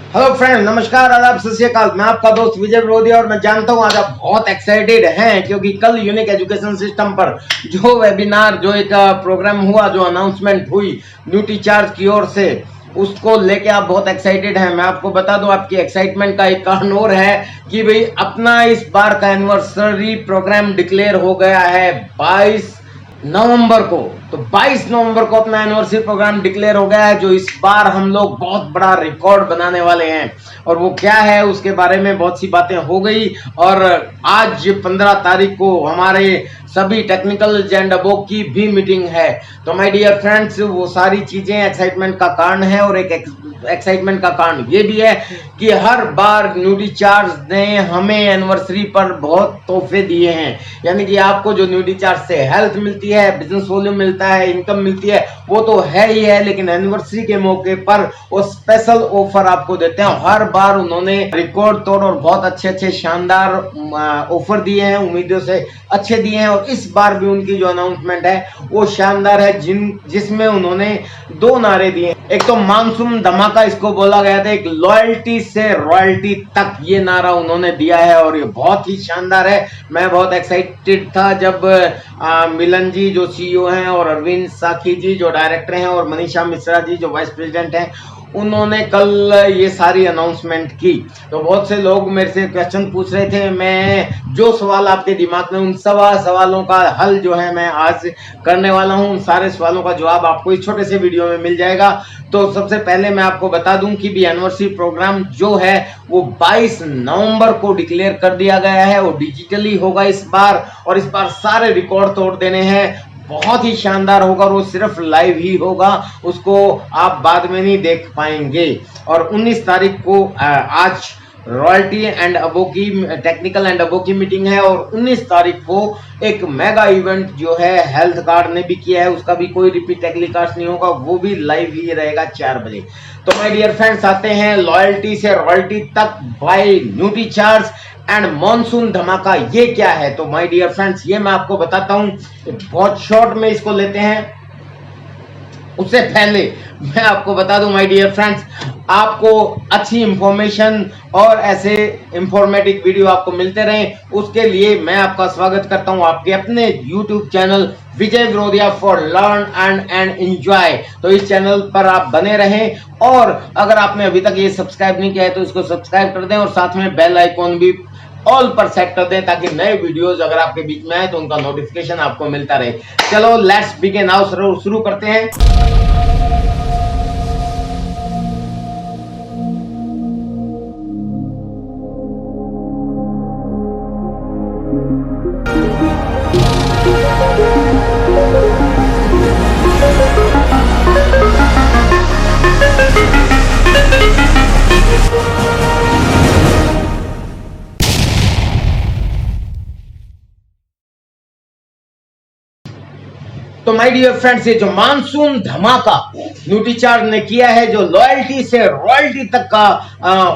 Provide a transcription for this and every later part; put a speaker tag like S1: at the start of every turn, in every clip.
S1: Hello friend, नमस्कार, आदाब, सत श्री अकाल। मैं आपका दोस्त विजय विरोधी और मैं जानता हूं आज आप बहुत एक्साइटेड हैं क्योंकि कल यूनिक एजुकेशन सिस्टम पर जो वेबिनार जो एक प्रोग्राम हुआ, जो अनाउंसमेंट हुई न्यूट्रीचार्ज की ओर से, उसको लेके आप बहुत एक्साइटेड हैं। मैं आपको बता दूं, आपकी एक्साइटमेंट का एक कारण और है कि भाई अपना इस बार का एनिवर्सरी प्रोग्राम डिक्लेयर हो गया है 22 नवंबर को। तो 22 नवंबर को अपना एनिवर्सरी प्रोग्राम डिक्लेयर हो गया है, जो इस बार हम लोग बहुत बड़ा रिकॉर्ड बनाने वाले हैं। और वो क्या है, उसके बारे में बहुत सी बातें हो गई। और आज 15 तारीख को हमारे सभी टेक्निकल एंड अबो की भी मीटिंग है। तो माय डियर फ्रेंड्स, वो सारी चीजें एक्साइटमेंट का कारण है। और एक एक्साइटमेंट का कारण ये भी है कि हर बार न्यूट्रीचार्ज ने हमें एनिवर्सरी पर बहुत तोहफे दिए हैं। यानी कि आपको जो न्यूट्रीचार्ज से हेल्थ मिलती है, बिजनेस वॉल्यूम मिलता है, इनकम मिलती है, वो तो है ही है, लेकिन एनिवर्सरी के मौके पर वो स्पेशल ऑफर आपको देते हैं। हर बार उन्होंने रिकॉर्ड तोड़ और बहुत अच्छे शानदार ऑफर दिए हैं, उम्मीदों से अच्छे दिए हैं। और इस बार भी उनकी जो अनाउंसमेंट है वो शानदार है, जिसमें उन्होंने 2 नारे दिए। एक तो मानसून धमाका इसको बोला गया था, एक लॉयल्टी से रॉयल्टी तक ये नारा उन्होंने दिया है और ये बहुत ही शानदार है। मैं बहुत एक्साइटेड था जब मिलन जी जो सीईओ हैं और अरविंद साखी जी जो डायरेक्टर हैं और मनीषा मिश्रा जी जो वाइस प्रेसिडेंट हैं, उन्होंने कल ये सारी अनाउंसमेंट की। तो बहुत से लोग मेरे से क्वेश्चन पूछ रहे थे। मैं जो सवाल आपके दिमाग में, उन सवालों का हल जो है मैं आज करने वाला हूं। उन सारे सवालों का जवाब आपको इस छोटे से वीडियो में मिल जाएगा। तो सबसे पहले मैं आपको बता दूं कि भी एनिवर्सरी प्रोग्राम जो है वो 22 नवंबर को डिक्लेयर कर दिया गया है। वो डिजिटली होगा इस बार, और इस बार सारे रिकॉर्ड तोड़ देने हैं। बहुत ही शानदार होगा और वो सिर्फ लाइव ही होगा, उसको आप बाद में नहीं देख पाएंगे। और 19 तारीख को आज रॉयल्टी एंड अबो की टेक्निकल एंड अबो की मीटिंग है। और 19 तारीख को एक मेगा इवेंट जो है हेल्थ कार्ड ने भी किया है, उसका भी कोई रिपीट टेलीकास्ट नहीं होगा, वो भी लाइव ही रहेगा 4 बजे। तो माय डियर फ्रेंड्स, आते हैं लॉयल्टी से रॉयल्टी तक बाय न्यूट्रीचार्ज एंड मॉनसून धमाका। ये क्या है? तो माय डियर फ्रेंड्स, ये मैं आपको बताता हूं, बहुत शॉर्ट में इसको लेते हैं। उससे पहले मैं आपको बता दूं माय डियर फ्रेंड्स, आपको अच्छी इंफॉर्मेशन और ऐसे इंफॉर्मेटिव वीडियो आपको मिलते रहें, उसके लिए मैं आपका स्वागत करता हूं आपके अपने YouTube channel Vijay Virodhiya for learn and enjoy. तो इस चैनल पर आप बने रहें, और अगर आपने अभी तक ये सब्सक्राइब नहीं किया है तो इसको सब्सक्राइब कर दें और साथ में बेल आइकॉन भी ऑल पर सेट कर दें, ताकि नए वीडियोस अगर आपके बीच में आए तो उनका नोटिफिकेशन आपको मिलता रहे। चलो लेट्स बिगिन नाउ, शुरू करते हैं। तो माय डियर फ्रेंड्स, ये जो मानसून धमाका न्यूट्रीचार्ज ने किया है, जो लॉयल्टी से रॉयल्टी तक का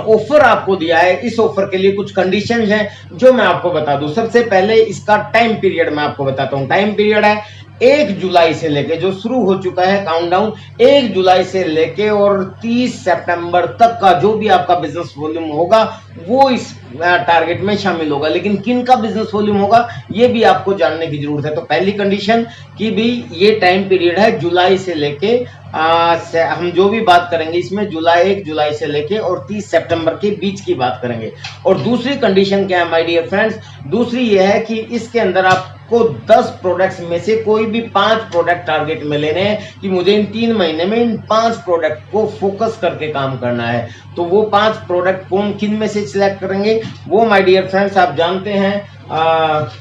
S1: ऑफर आपको दिया है, इस ऑफर के लिए कुछ कंडीशंस हैं जो मैं आपको बता दूं। सबसे पहले इसका टाइम पीरियड मैं आपको बताता हूं। टाइम पीरियड है 1 जुलाई से लेके, जो शुरू हो चुका है काउंटडाउन, 1 जुलाई से लेके और 30 सितंबर तक का जो भी आपका बिजनेस वॉल्यूम होगा वो इस टारगेट में शामिल होगा। लेकिन किन का बिजनेस वॉल्यूम होगा ये भी आपको जानने की जरूरत है। तो पहली कंडीशन कि भी ये टाइम पीरियड है जुलाई से लेके, हम जो भी बात करेंगे इसमें 1 जुलाई से लेके और 30 सितंबर के बीच की बात करेंगे। और दूसरी कंडीशन क्या है माय डियर फ्रेंड्स? दूसरी ये है कि इसके अंदर आपको 10 प्रोडक्ट्स में से कोई भी 5 प्रोडक्ट टारगेट में लेने हैं, कि मुझे इन 3 महीने में इन 5 प्रोडक्ट को फोकस करके काम करना है। तो वो 5 प्रोडक्ट कौन किन में से सिलेक्ट करेंगे वो माय डियर फ्रेंड्स आप जानते हैं।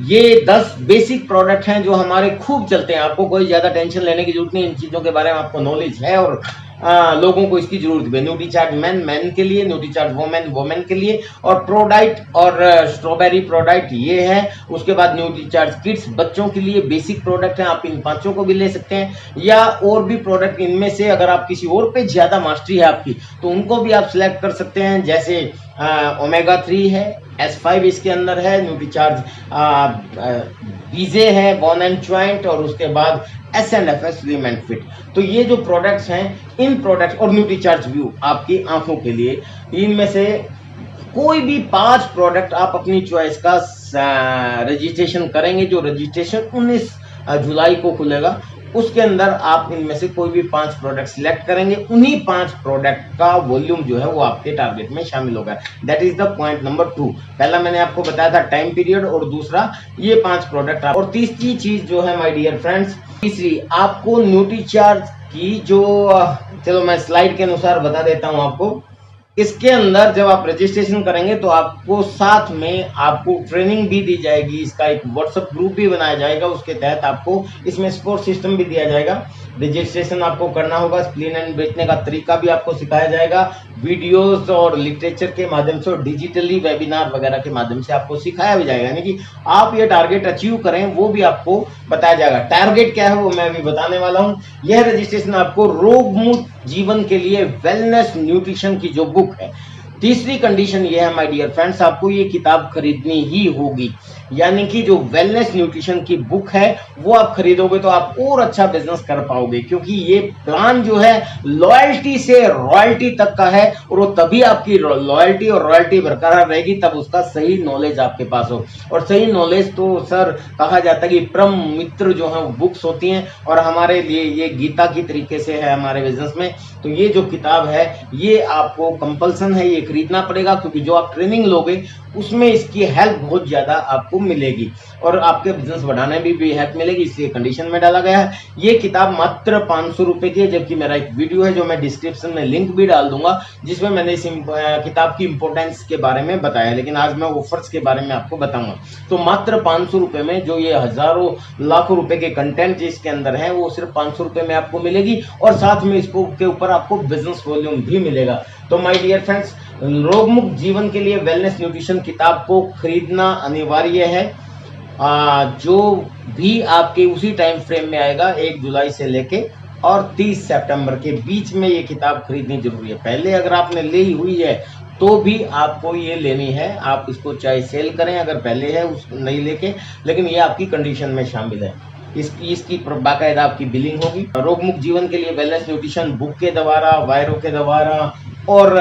S1: ये 10 बेसिक प्रोडक्ट हैं जो हमारे खूब चलते हैं। आपको कोई ज्यादा टेंशन लेने की जरूरत नहीं, इन चीजों के बारे में आपको नॉलेज है और लोगों को इसकी जरूरत भी है। न्यूट्रीचार्ज मैन के लिए, न्यूट्रीचार्ज वोमेन के लिए, और प्रोडाइट और स्ट्रॉबेरी प्रोडाइट ये है। उसके बाद न्यूट्रीचार्ज किड्स बच्चों के लिए बेसिक प्रोडक्ट हैं, आप इन 5 को भी ले सकते हैं, या और भी प्रोडक्ट इनमें से अगर आप किसी और पे ज्यादा मास्टरी है आपकी तो उनको भी आप सिलेक्ट कर सकते हैं। जैसे ओमेगा 3 है, S5 इसके अंदर है, न्यूट्रीचार्ज बीजे है, बोन एंड ज्वाइंट, और उसके बाद SNFS स्लिम एंड फिट। तो ये जो प्रोडक्ट्स हैं, इन प्रोडक्ट्स और न्यूट्रीचार्ज व्यू आपकी आंखों के लिए, इनमें से कोई भी 5 प्रोडक्ट आप अपनी चॉइस का रजिस्ट्रेशन करेंगे। जो रजिस्ट्रेशन 19 जुलाई को खुलेगा, उसके अंदर आप इनमें से कोई भी 5 प्रोडक्ट सिलेक्ट करेंगे। उन्हीं 5 प्रोडक्ट का वॉल्यूम जो है वो आपके टारगेट में शामिल होगा। That is the point number 2। पहला मैंने आपको बताया था टाइम पीरियड, और दूसरा ये 5 प्रोडक्ट। और तीसरी चीज जो है माय डियर फ्रेंड्स, तीसरी आपको न्यूट्रीचार्ज की जो, चलो मैं स्लाइड के अनुसार बता देता हूं आपको। इसके अंदर जब आप रजिस्ट्रेशन करेंगे तो आपको साथ में आपको ट्रेनिंग भी दी जाएगी, इसका एक व्हाट्सएप ग्रुप भी बनाया जाएगा, उसके तहत आपको इसमें सपोर्ट सिस्टम भी दिया जाएगा। रजिस्ट्रेशन आपको करना होगा, स्प्लिन एंड बेचने का तरीका भी आपको सिखाया जाएगा, वीडियोस और लिटरेचर के माध्यम से और डिजिटली वेबिनार वगैरह के माध्यम से आपको सिखाया भी जाएगा। यानी कि आप ये टारगेट अचीव करें वो भी आपको बताया जाएगा। टारगेट क्या है वो मैं अभी बताने वाला हूं। यह रजिस्ट्रेशन आपको रोग मुक्त जीवन के लिए वेलनेस न्यूट्रिशन की जो बुक है, तीसरी कंडीशन ये है माय डियर फ्रेंड्स, आपको ये किताब खरीदनी ही होगी। यानी कि जो वेलनेस न्यूट्रिशन की बुक है वो आप खरीदोगे तो आप और अच्छा बिजनेस कर पाओगे, क्योंकि ये प्लान जो है लॉयल्टी से रॉयल्टी तक का है, और वो तभी आपकी लॉयल्टी और रॉयल्टी बरकरार रहेगी तब उसका सही नॉलेज आपके पास हो। और सही नॉलेज तो सर कहा जाता है कि परम मित्र जो है बुक्स होती हैं, और हमारे लिए ये गीता की तरीके से है हमारे बिजनेस में। तो ये जो किताब है ये आपको कंपल्सन है, ये खरीदना पड़ेगा, क्योंकि जो आप ट्रेनिंग लोगे उसमें इसकी हेल्प बहुत ज्यादा आपको मिलेगी, और आपके बिजनेस बढ़ाने में भी हेल्प मिलेगी, इसलिए कंडीशन में डाला गया है। ये किताब मात्र 500 रुपए की है, जबकि मेरा एक वीडियो है जो मैं डिस्क्रिप्शन में लिंक भी डाल दूंगा, जिसमें मैंने इस किताब की इंपोर्टेंस के बारे में बताया, लेकिन आज मैं ऑफर्स के बारे में आपको बताऊंगा। तो मात्र 500 रुपए में जो ये हजारों लाखों रुपए के कंटेंट जिसके अंदर है वो सिर्फ 500 रुपए में आपको मिलेगी, और साथ में इसको के ऊपर आपको बिजनेस वॉल्यूम भी मिलेगा। तो माय डियर फ्रेंड्स, रोगमुक्त जीवन के लिए वेलनेस न्यूट्रिशन किताब को खरीदना अनिवार्य है। जो भी आपके उसी टाइम फ्रेम में आएगा, 1 जुलाई से लेके और 30 सितंबर के बीच में ये किताब खरीदनी जरूरी है। पहले अगर आपने ली हुई है तो भी आपको ये लेनी है, आप इसको चाहे सेल करें अगर पहले है उस नहीं लेके, लेकिन ये आपकी कंडीशन में शामिल है। इसकी बाकायदा आपकी बिलिंग होगी। रोगमुक्त जीवन के लिए वेलनेस न्यूट्रिशन बुक के द्वारा, वायरो के द्वारा और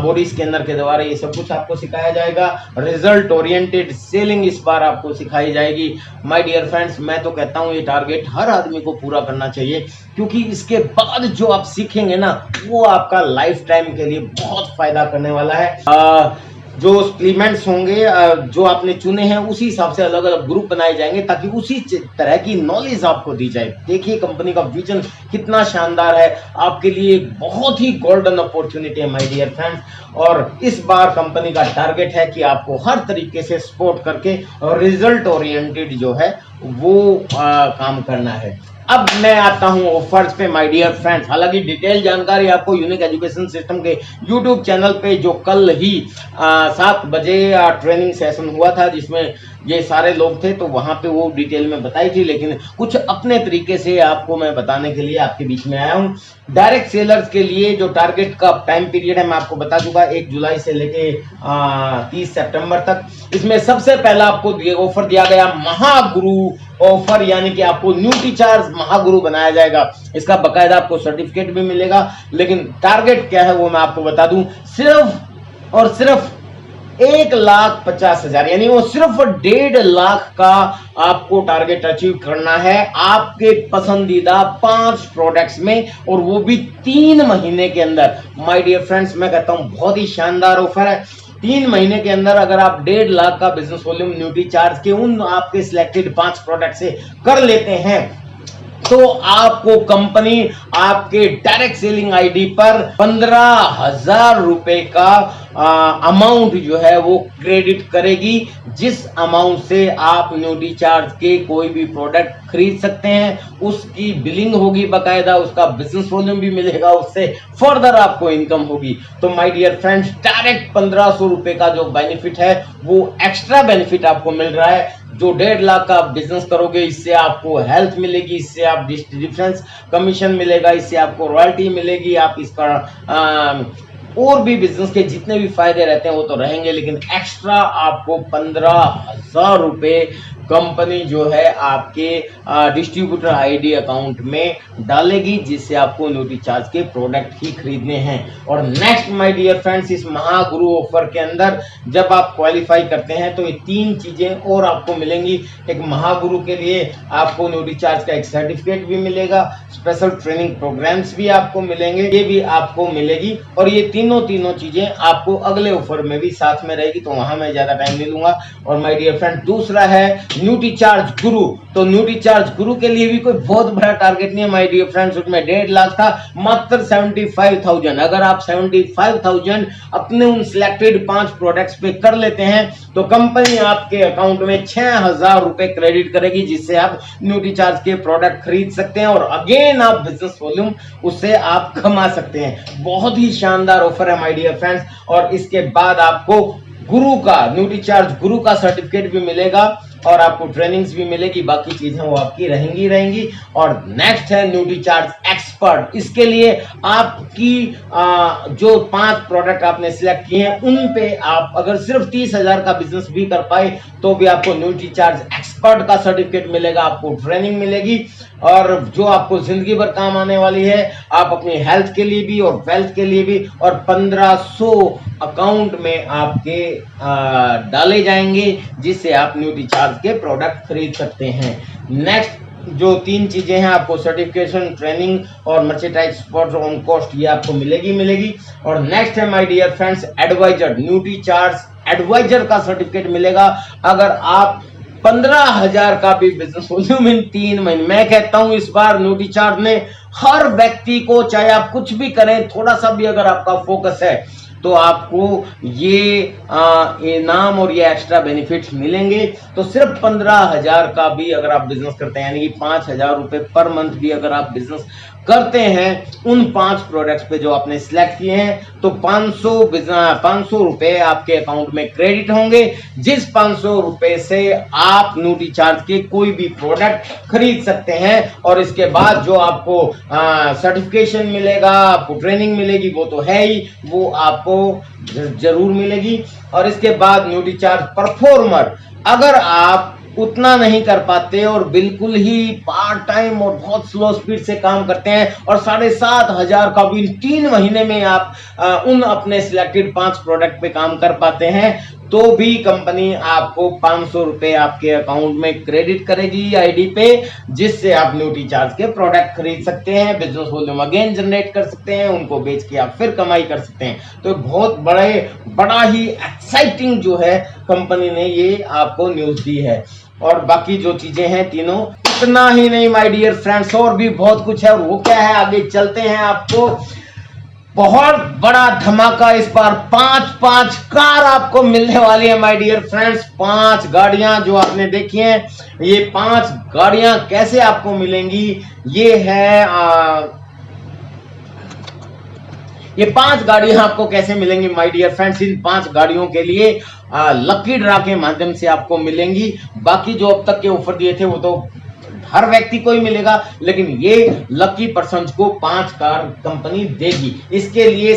S1: बॉडी स्कैनर के द्वारा ये सब कुछ आपको सिखाया जाएगा। रिजल्ट ओरिएंटेड सेलिंग इस बार आपको सिखाई जाएगी। माय डियर फ्रेंड्स, मैं तो कहता हूँ ये टारगेट हर आदमी को पूरा करना चाहिए, क्योंकि इसके बाद जो आप सीखेंगे ना वो आपका लाइफ टाइम के लिए बहुत फायदा करने वाला है। जो सप्लीमेंट्स होंगे जो आपने चुने हैं उसी हिसाब से अलग अलग ग्रुप बनाए जाएंगे, ताकि उसी तरह की नॉलेज आपको दी जाए। देखिए कंपनी का विजन कितना शानदार है, आपके लिए एक बहुत ही गोल्डन अपॉर्चुनिटी है माय डियर फ्रेंड्स। और इस बार कंपनी का टारगेट है कि आपको हर तरीके से सपोर्ट करके और रिजल्ट ओरिएंटेड जो है वो काम करना है। अब मैं आता हूं ऑफर्स पे माय डियर फ्रेंड्स। हालांकि डिटेल जानकारी आपको यूनिक एजुकेशन सिस्टम के यूट्यूब चैनल पे, जो कल ही 7 बजे ट्रेनिंग सेशन हुआ था जिसमें ये सारे लोग थे, तो वहां पे वो डिटेल में बताई थी, लेकिन कुछ अपने तरीके से आपको मैं बताने के लिए आपके बीच में आया हूं। डायरेक्ट सेलर्स के लिए जो टारगेट का टाइम पीरियड है मैं आपको बता दूंगा, 1 जुलाई से लेके 30 सितंबर तक। इसमें सबसे पहला आपको ऑफर दिया गया महागुरु ऑफर, यानी कि आपको न्यूट्रीचार्ज महागुरु बनाया जाएगा। इसका बकायदा आपको सर्टिफिकेट भी मिलेगा, लेकिन टारगेट क्या है वो मैं आपको बता दूं, सिर्फ और सिर्फ 1,50,000, यानी वो सिर्फ 1.5 लाख का आपको टारगेट अचीव करना है आपके पसंदीदा 5 प्रोडक्ट्स में, और वो भी 3 महीने के अंदर। माय डियर फ्रेंड्स, मैं कहता हूं बहुत ही शानदार ऑफर है। 3 महीने के अंदर अगर आप 1.5 लाख का बिजनेस वॉल्यूम न्यूट्रीचार्ज के उन आपके सिलेक्टेड 5 प्रोडक्ट से कर लेते हैं, तो आपको कंपनी आपके डायरेक्ट सेलिंग आईडी पर 15,000 रुपए का अमाउंट जो है वो क्रेडिट करेगी, जिस अमाउंट से आप न्यूट्रीचार्ज के कोई भी प्रोडक्ट खरीद सकते हैं। उसकी बिलिंग होगी बकायदा, उसका बिजनेस वॉल्यूम भी मिलेगा, उससे फर्दर आपको इनकम होगी। तो माय डियर फ्रेंड्स, डायरेक्ट 1500 रुपए का जो बेनिफिट है वो एक्स्ट्रा बेनिफिट आपको मिल रहा है। जो 1.5 लाख का बिजनेस करोगे, इससे आपको हेल्थ मिलेगी, इससे आप डिफरेंस कमीशन मिलेगा, इससे आपको रॉयल्टी मिलेगी, आप इसका और भी बिजनेस के जितने भी फायदे रहते हैं वो तो रहेंगे, लेकिन एक्स्ट्रा आपको 15,000 रुपए कंपनी जो है आपके डिस्ट्रीब्यूटर आईडी अकाउंट में डालेगी, जिससे आपको एन्युटी चार्ज के प्रोडक्ट ही खरीदने हैं। और नेक्स्ट माय डियर फ्रेंड्स, इस महागुरु ऑफर के अंदर जब आप क्वालिफाई करते हैं तो ये 3 चीजें और आपको मिलेंगी। एक महागुरु के लिए आपको एन्युटी चार्ज का एक सर्टिफिकेट भी मिलेगा, स्पेशल ट्रेनिंग प्रोग्राम्स भी आपको मिलेंगे, ये भी आपको मिलेगी। और ये तीनों चीजें आपको अगले ऑफर में भी साथ में रहेगी, तो वहां मैं ज्यादा टाइम नहीं लूंगा। और माय डियर फ्रेंड, दूसरा है एन्युटी चार्ज गुरु। तो एन्युटी चार्ज गुरु के लिए भी कोई बहुत बड़ा टारगेट नहीं है माय डियर फ्रेंड्स, उसमें 1.5 लाख था, मात्र 75,000। अगर आप 75,000 अपने उन सिलेक्टेड 5 प्रोडक्ट्स पे कर लेते हैं तो कंपनी आपके अकाउंट में 6,000 रुपए क्रेडिट करेगी, जिससे आप एन्युटी चार्ज के प्रोडक्ट खरीद सकते हैं और अगेन आप बिजनेस वॉल्यूम उससे आप कमा सकते हैं। बहुत ही शानदार ऑफर है माय डियर फ्रेंड्स। और इसके बाद आपको गुरु का एन्युटी चार्ज गुरु का सर्टिफिकेट भी मिलेगा और आपको ट्रेनिंग्स भी मिलेगी, बाकी चीजें वो आपकी रहेंगी। और नेक्स्ट है एन्युटी चार्ज एक्सपर्ट। इसके लिए आपकी जो 5 प्रोडक्ट आपने सिलेक्ट किए हैं उन पे आप अगर सिर्फ 30,000 का बिजनेस भी कर पाए तो भी आपको एन्युटी चार्ज एक्सपर्ट का सर्टिफिकेट मिलेगा, आपको ट्रेनिंग मिलेगी और जो आपको जिंदगी भर काम आने वाली है, आप अपनी हेल्थ के लिए भी और वेल्थ के लिए भी। और 1500 अकाउंट में आपके डाले जाएंगे, जिससे आप एन्युटी चार्ज के प्रोडक्ट खरीद सकते हैं। नेक्स्ट जो 3 चीजें हैं, आपको सर्टिफिकेशन, ट्रेनिंग और मर्चेंडाइज सपोर्ट ऑन कॉस्ट, ये आपको मिलेगी। और नेक्स्ट है my dear friends adviser, annuity charge adviser का सर्टिफिकेट मिलेगा अगर आप 15,000 का भी बिजनेस वॉल्यूम इन 3 महीने। मैं कहता हूं इस बार एन्युटी चार्ज ने हर व्यक्ति को, चाहे आप कुछ भी करें, थोड़ा सा भी अगर आपका फोकस है तो आपको ये इनाम और ये एक्स्ट्रा बेनिफिट्स मिलेंगे। तो सिर्फ 15,000 का भी अगर आप बिजनेस करते हैं, यानी कि 5,000 रुपए पर मंथ भी अगर आप बिजनेस करते हैं उन 5 प्रोडक्ट्स पे जो आपने सिलेक्ट किए हैं, तो 500 रुपए आपके अकाउंट में क्रेडिट होंगे, जिस 500 रुपए से आप एन्युटी चार्ज के कोई भी प्रोडक्ट खरीद सकते हैं। और इसके बाद जो आपको सर्टिफिकेशन मिलेगा, आपको ट्रेनिंग मिलेगी, वो तो है ही, वो आपको जरूर मिलेगी। और इसके बाद एन्युटी चार्ज परफॉर्मर, अगर आप उतना नहीं कर पाते और बिल्कुल ही पार्ट टाइम और बहुत स्लो स्पीड से काम करते हैं और 7,500 का भी 3 महीने में आप उन अपने सिलेक्टेड 5 प्रोडक्ट पे काम कर पाते हैं, तो भी कंपनी आपको 500 रुपए आपके अकाउंट में क्रेडिट करेगी आईडी पे, जिससे आप एन्युटी चार्ज के प्रोडक्ट खरीद सकते हैं, बिजनेस वॉल्यूम अगेन जनरेट कर सकते हैं, उनको बेच के आप फिर कमाई कर सकते हैं। तो बहुत बड़ा ही एक्साइटिंग जो है कंपनी ने ये आपको न्यूज दी है। और बाकी जो चीजें हैं तीनों, इतना ही नहीं माय डियर फ्रेंड्स, और भी बहुत कुछ है। और वो क्या है, आगे चलते हैं। आपको बहुत बड़ा धमाका इस बार, 5 कार आपको मिलने वाली है माय डियर फ्रेंड्स। 5 गाड़ियां जो आपने देखी हैं, ये 5 गाड़ियां कैसे आपको मिलेंगी, ये 5 गाड़ियां आपको कैसे मिलेंगी माय डियर फ्रेंड्स। इन 5 गाड़ियों के लिए लकी ड्रा के माध्यम से आपको मिलेंगी। बाकी जो अब तक के ऑफर दिए थे वो तो हर व्यक्ति को ही मिलेगा, लेकिन ये लकी पर्सन को 5 कार कंपनी देगी। इसके लिए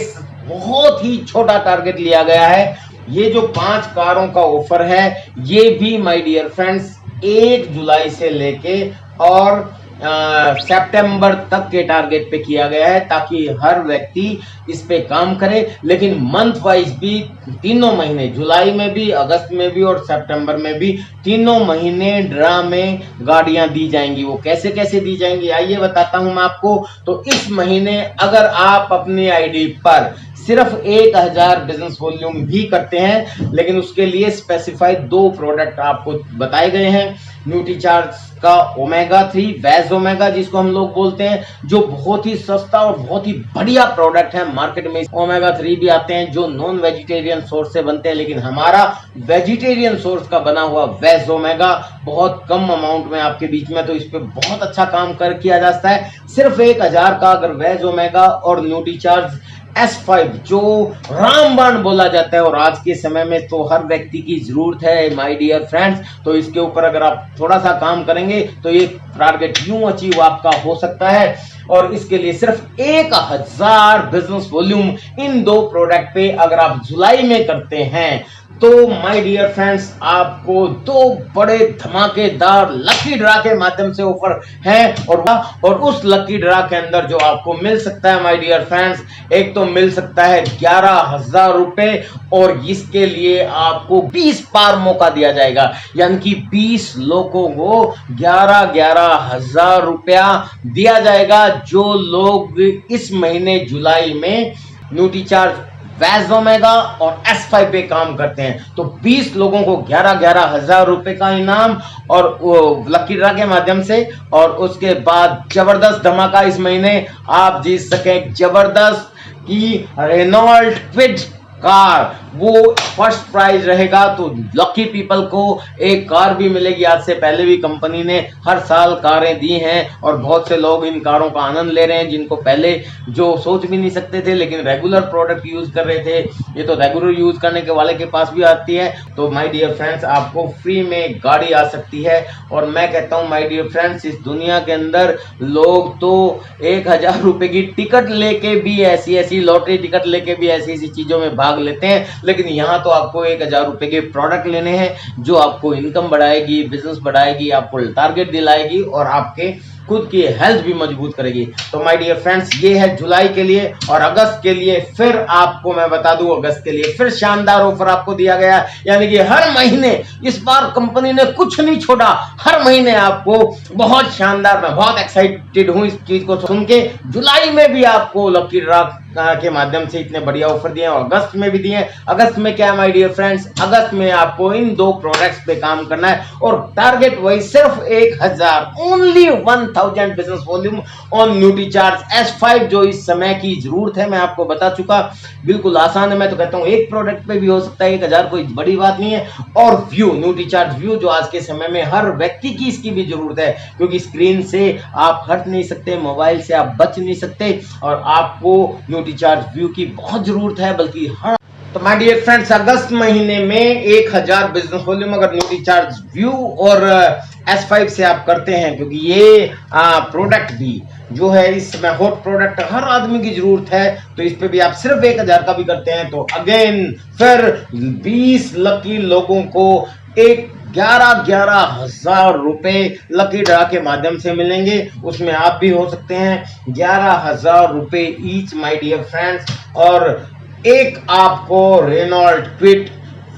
S1: बहुत ही छोटा टारगेट लिया गया है। ये जो 5 कारों का ऑफर है, ये भी माय डियर फ्रेंड्स 1 जुलाई से लेके और सितंबर तक के टारगेट पे किया गया है, ताकि हर व्यक्ति इस पे काम करे। लेकिन मंथ वाइज भी तीनों महीने, जुलाई में भी, अगस्त में भी और सितंबर में भी, तीनों महीने ड्रा में गाड़ियां दी जाएंगी। वो कैसे कैसे दी जाएंगी आइए बताता हूं मैं आपको। तो इस महीने अगर आप अपनी आईडी पर सिर्फ 1,000 बिजनेस वॉल्यूम भी करते हैं, लेकिन उसके लिए स्पेसिफाइड 2 प्रोडक्ट आपको बताए गए हैं। एन्युटी चार्ज का ओमेगा 3 वेज ओमेगा, जिसको हम लोग बोलते हैं, जो बहुत ही सस्ता और बहुत ही बढ़िया प्रोडक्ट है। मार्केट में ओमेगा 3 भी आते हैं जो नॉन वेजिटेरियन सोर्स से बनते हैं, लेकिन हमारा वेजिटेरियन सोर्स का बना हुआ वेज ओमेगा बहुत कम अमाउंट में आपके बीच में, तो इस पे बहुत अच्छा काम किया जा सकता है। सिर्फ 1,000 का अगर वेज ओमेगा और एन्युटी चार्ज S5 जो रामबाण बोला जाता है और आज के समय में तो हर व्यक्ति की जरूरत है माय डियर फ्रेंड्स। तो इसके ऊपर अगर आप थोड़ा सा काम करेंगे तो ये टारगेट यूं अचीव आपका हो सकता है। और इसके लिए सिर्फ 1000 बिजनेस वॉल्यूम इन दो प्रोडक्ट पे अगर आप जुलाई में करते हैं तो माय डियर फ्रेंड्स आपको दो बड़े धमाकेदार लकी ड्रा के माध्यम से ऑफर है। और उस लकी ड्रा के अंदर जो आपको मिल सकता है माय डियर फ्रेंड्स, एक तो मिल सकता है 11,000 रुपए और इसके लिए आपको 20 बार मौका दिया जाएगा, यानी कि 20 लोगों को 11,000 रुपया दिया जाएगा जो लोग इस महीने जुलाई में न्यूट्रीचार्ज, वैज ओमेगा और S5 पे काम करते हैं। तो 20 लोगों को 11,000 रुपए का इनाम और लकी ड्रा के माध्यम से। और उसके बाद जबरदस्त धमाका इस महीने आप जीत सके जबरदस्त की रेनॉल्ट क्विड कार, वो फर्स्ट प्राइज रहेगा। तो लकी पीपल को एक कार भी मिलेगी। आज से पहले भी कंपनी ने हर साल कारें दी हैं और बहुत से लोग इन कारों का आनंद ले रहे हैं जिनको पहले जो सोच भी नहीं सकते थे लेकिन रेगुलर प्रोडक्ट यूज कर रहे थे, ये तो रेगुलर यूज करने के वाले के पास भी आती है। तो माय डियर फ्रेंड्स आपको फ्री में गाड़ी आ सकती है। और मैं कहता हूं माय डियर फ्रेंड्स इस दुनिया के अंदर लोग तो 1000 रुपए की टिकट लेके भी ऐसी लॉटरी टिकट लेके भी ऐसी चीजों में भाग लेते हैं, लेकिन यहाँ तो आपको 1000 रुपए के प्रोडक्ट लेने हैं जो आपको इनकम बढ़ाएगी, बिजनेस बढ़ाएगी, आपको टारगेट दिलाएगी और आपके खुद की हेल्थ भी मजबूत करेगी। तो माय डियर फ्रेंड्स ये है जुलाई के लिए। और अगस्त के लिए फिर आपको मैं बता दूं, अगस्त के लिए फिर शानदार ऑफर आपको दिया गया, यानी कि हर महीने इस बार कंपनी ने कुछ नहीं छोड़ा, हर महीने आपको बहुत शानदार, मैं बहुत एक्साइटेड हूं इस चीज को सुन के। जुलाई में भी आपको लकी ड्रा के माध्यम से इतने बढ़िया ऑफर दिए हैं और अगस्त में भी दिए हैं। अगस्त में क्या है माय डियर फ्रेंड्स, अगस्त में आपको इन दो प्रोडक्ट्स पे काम करना है और टारगेट वही सिर्फ 1000, only 1000 business volume on Nutricharge S5 जो इस समय की जरूरत है। मैं आपको बता चुका, बिल्कुल आसान है। मैं तो कहता हूं एक प्रोडक्ट पे भी हो सकता है 1000, कोई बड़ी बात नहीं है। और व्यू, न्यूट्रीचार्ज व्यू जो आज के समय में हर व्यक्ति की इसकी भी जरूरत है, क्योंकि स्क्रीन से आप हट नहीं सकते, मोबाइल से आप बच नहीं सकते और आपको न्यूट्रीचार्ज व्यू की बहुत जरूरत है। बल्कि हर तो माय डियर फ्रेंड्स अगस्त महीने में 1000 बिजनेस वॉल्यूम अगर न्यूट्रीचार्ज व्यू और S5 से आप करते हैं, क्योंकि ये प्रोडक्ट भी जो है इस समय हॉट प्रोडक्ट हर आदमी की जरूरत है, तो इस पे भी आप सिर्फ 1000 का भी करते हैं तो अगेन फिर 20 लकी लोगों को 11,000 रुपए लकी ड्रा के माध्यम से मिलेंगे। उसमें आप भी हो सकते हैं 11,000 रुपए ईच माय डियर फ्रेंड्स। और एक आपको रेनॉल्ट क्विड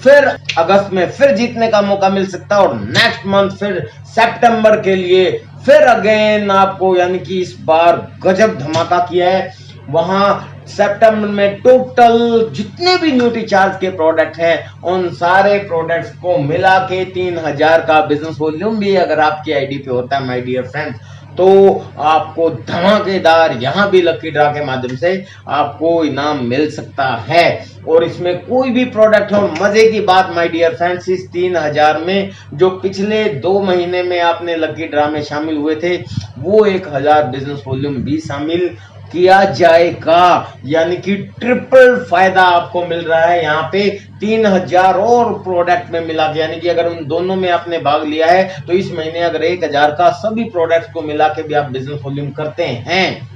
S1: फिर अगस्त में फिर जीतने का मौका मिल सकता है और नेक्स्ट मंथ फिर सितंबर के लिए फिर अगेन आपको, यानी कि इस बार गजब धमाका किया है। वहां सितंबर में टोटल जितने भी न्यूट्रीचार्ज के प्रोडक्ट हैं उन सारे प्रोडक्ट्स को मिला के 3000 का बिजनेस वॉल्यूम भी अगर आपकी आईडी पे होता है माय डियर फ्रेंड्स, तो आपको धमाकेदार यहां भी लकी ड्रा के माध्यम से आपको इनाम मिल सकता है। और इसमें कोई भी प्रोडक्ट हो, मजे की बात माय डियर फ्रेंड्स, इस 3000 में जो पिछले 2 महीने में आपने लकी ड्रा में शामिल हुए थे वो 1000 बिजनेस वॉल्यूम भी शामिल किया जाएगा, यानी कि ट्रिपल फायदा आपको मिल रहा है यहाँ पे 3000 और प्रोडक्ट में मिला के। यानी कि अगर उन दोनों में आपने भाग लिया है तो इस महीने अगर 1000 का सभी प्रोडक्ट्स को मिला के भी आप बिजनेस वॉल्यूम करते हैं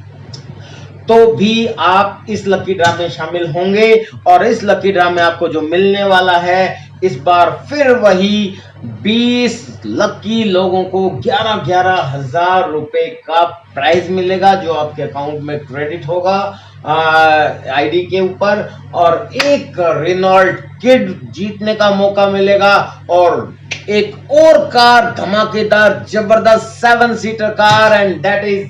S1: तो भी आप इस लकी ड्रा में शामिल होंगे। और इस लकी ड्रा में आपको जो मिलने वाला है इस बार फिर वही 20 लकी लोगों को 11,000 रुपए का प्राइज मिलेगा जो आपके अकाउंट में क्रेडिट होगा आईडी के ऊपर। और एक रेनॉल्ट क्विड जीतने का मौका मिलेगा और एक और कार, धमाकेदार जबरदस्त 7 seater car, and that is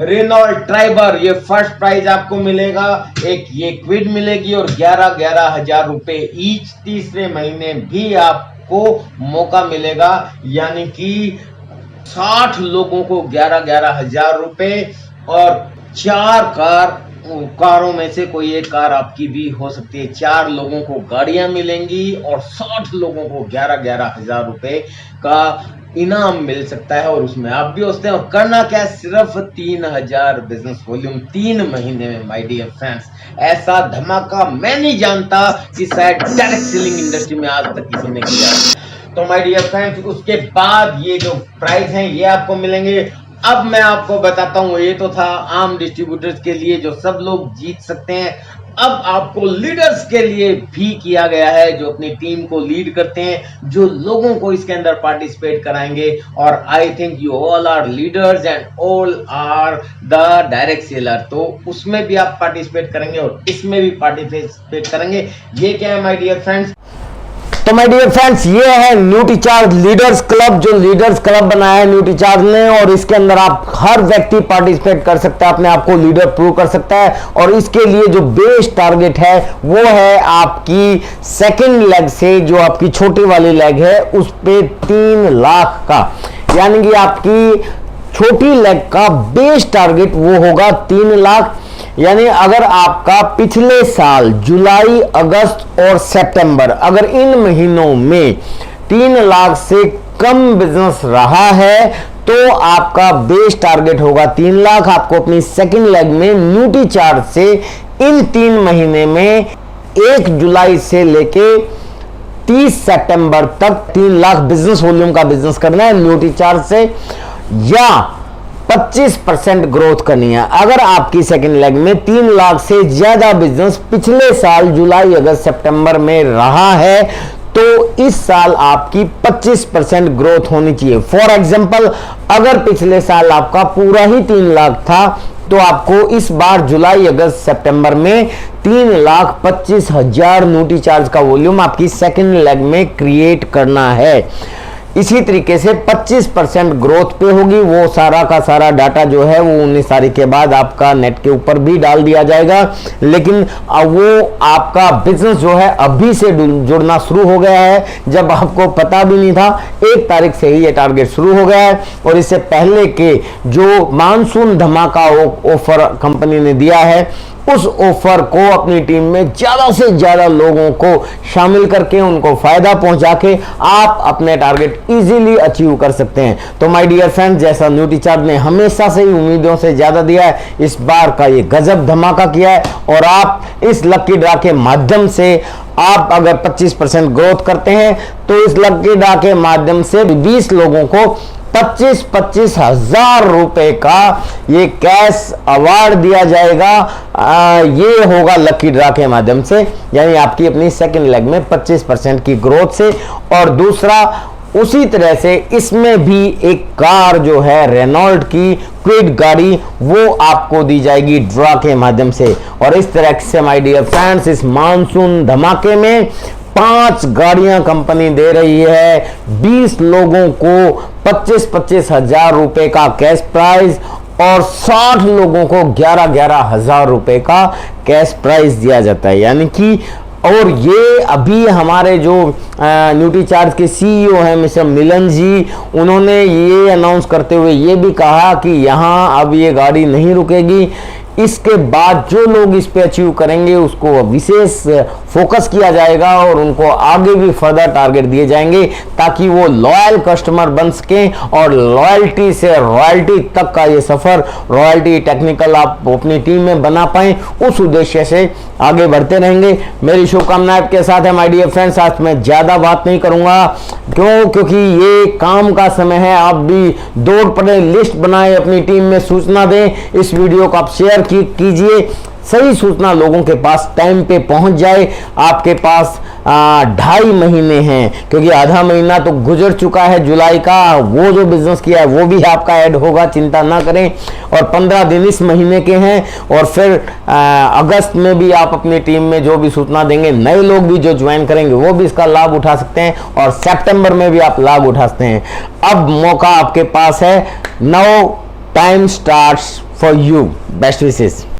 S1: Renault Triber. ये फर्स्ट प्राइज आपको मिलेगा, एक ये क्विड मिलेगी और 11,000 रुपए ईच। तीसरे महीने भी आपको मौका मिलेगा, यानी कि 60 लोगों को 11,000 रुपए और 4 कारों में से कोई एक कार आपकी भी हो सकती है। 4 लोगों को गाड़ियां मिलेंगी और 60 लोगों को 11,000 रुपए का इनाम मिल सकता है और उसमें आप भी होते हैं। और करना क्या है, सिर्फ 3000 बिजनेस वॉल्यूम 3 महीने में। माय डियर फ्रेंड्स, ऐसा धमाका मैं नहीं जानता कि शायद डायरेक्ट सेलिंग इंडस्ट्री में आज तक किसी ने किया। तो माय डियर फ्रेंड्स, उसके बाद ये जो प्राइस हैं ये आपको मिलेंगे। अब मैं आपको बताता हूँ, ये तो था आम डिस्ट्रीब्यूटर्स के लिए जो सब लोग जीत सकते हैं। अब आपको लीडर्स के लिए भी किया गया है, जो अपनी टीम को लीड करते हैं, जो लोगों को इसके अंदर पार्टिसिपेट कराएंगे। और I think you all are leaders and all are the direct seller, तो उसमें भी आप पार्टिसिपेट करेंगे और इसमें भी पार्टिसिपेट करेंगे। ये क्या है माय डियर फ्रेंड्स?
S2: तो माय डियर फ्रेंड्स, ये है न्यूट्रीचार्ज लीडर्स क्लब, जो लीडर्स क्लब बनाया है न्यूट्रीचार्ज ने, और इसके अंदर आप हर व्यक्ति पार्टिसिपेट कर सकता है, अपने आप को लीडर प्रूव कर सकता है। और इसके लिए जो बेस टारगेट है वो है आपकी सेकंड लेग से, जो आपकी छोटी वाली लेग है उस पे 3 लाख का, यानी कि आपकी छोटी लेग का बेस टारगेट वो होगा 3 लाख। यानी अगर आपका पिछले साल जुलाई, अगस्त और सितंबर, अगर इन महीनों में 3 लाख से कम बिजनेस रहा है तो आपका बेस टारगेट होगा 3 लाख। आपको अपनी सेकंड लेग में न्यूट्रीचार्ज से इन 3 महीने में 1 जुलाई से लेके 30 सितंबर तक 3 लाख बिजनेस वॉल्यूम का बिजनेस करना है न्यूट्रीचार्ज से, या 25% ग्रोथ करनी है। अगर आपकी सेकंड लेग में 3 लाख से ज्यादा बिजनेस पिछले साल जुलाई, अगस्त, सितंबर में रहा है तो इस साल आपकी 25% ग्रोथ होनी चाहिए। फॉर एग्जांपल, अगर पिछले साल आपका पूरा ही 3 लाख था तो आपको इस बार जुलाई, अगस्त, सितंबर में 3,25,000 न्यूट्रीचार्ज का वॉल्यूम आपकी सेकंड लेग में क्रिएट करना है। इसी तरीके से 25% ग्रोथ पे होगी। वो सारा का सारा डाटा जो है वो 19 तारीख के बाद आपका नेट के ऊपर भी डाल दिया जाएगा, लेकिन वो आपका बिजनेस जो है अभी से जुड़ना शुरू हो गया है, जब आपको पता भी नहीं था। 1 तारीख से ही ये टारगेट शुरू हो गया है। और इससे पहले के जो मानसून धमाका ऑफर कंपनी ने दिया है, उस ऑफर को अपनी टीम में ज्यादा से ज्यादा लोगों को शामिल करके उनको फायदा पहुंचा के आप अपने टारगेट इजीली अचीव कर सकते हैं। तो माय डियर फ्रेंड्स, जैसा न्यूट्रीचार्ज ने हमेशा से ही उम्मीदों से ज्यादा दिया है, इस बार का ये गजब धमाका किया है। और आप इस लकी ड्रा के माध्यम से आप अगर 25% ग्रोथ करते हैं तो इस लकी ड्रा के माध्यम से 20 लोगों को 25-25 हजार रुपए का ये कैश अवार्ड दिया जाएगा। ये होगा लकी ड्रा के माध्यम से, यानी आपकी अपनी सेकंड लेग में 25% की ग्रोथ से। और दूसरा, उसी तरह से इसमें भी एक कार जो है रेनॉल्ट की क्विड गाड़ी, वो आपको दी जाएगी ड्रा के माध्यम से। और इस तरह से माय डियर फ्रेंड्स, इस मानसून धमाके में 5 गाड़ियां कंपनी दे रही है 20 लोगों को 25-25 हजार रुपए का कैश प्राइज, और 60 लोगों को 11-11 हजार रुपए का कैश प्राइज दिया जाता है। यानी कि, और ये अभी हमारे जो न्यूट्रीचार्ज के सीईओ हैं मिस्टर मिलन जी, उन्होंने ये अनाउंस करते हुए ये भी कहा कि यहाँ अब ये गाड़ी नहीं रुकेगी। इसके बाद जो लोग इस पे अचीव करेंगे उसको विशेष फोकस किया जाएगा और उनको आगे भी फर्दर टारगेट दिए जाएंगे, ताकि वो लॉयल कस्टमर बन सके और लॉयल्टी से रॉयल्टी तक का ये सफर, रॉयल्टी टेक्निकल आप अपनी टीम में बना पाएं, उस उद्देश्य से आगे बढ़ते रहेंगे। मेरी शुभकामनाएं आपके साथ है माय डियर फ्रेंड्स। आज मैं ज्यादा बात नहीं करूंगा, क्योंकि ये काम का समय है। आप भी दौड़ पड़े, लिस्ट बनाए, अपनी टीम में सूचना दें। इस वीडियो को आप शेयर कीजिए, सही सूचना लोगों के पास टाइम पे पहुंच जाए। आपके पास 2.5 महीने हैं, क्योंकि आधा महीना तो गुजर चुका है जुलाई का। वो जो बिजनेस किया है वो भी आपका ऐड होगा, चिंता ना करें। और 15 दिन इस महीने के हैं, और फिर अगस्त में भी आप अपनी टीम में जो भी सूचना देंगे, नए लोग भी जो ज्वाइन करेंगे वो भी इसका लाभ उठा सकते हैं, और सितंबर में भी आप लाभ उठा सकते हैं। अब मौका आपके पास है। Now time starts for you. Best wishes.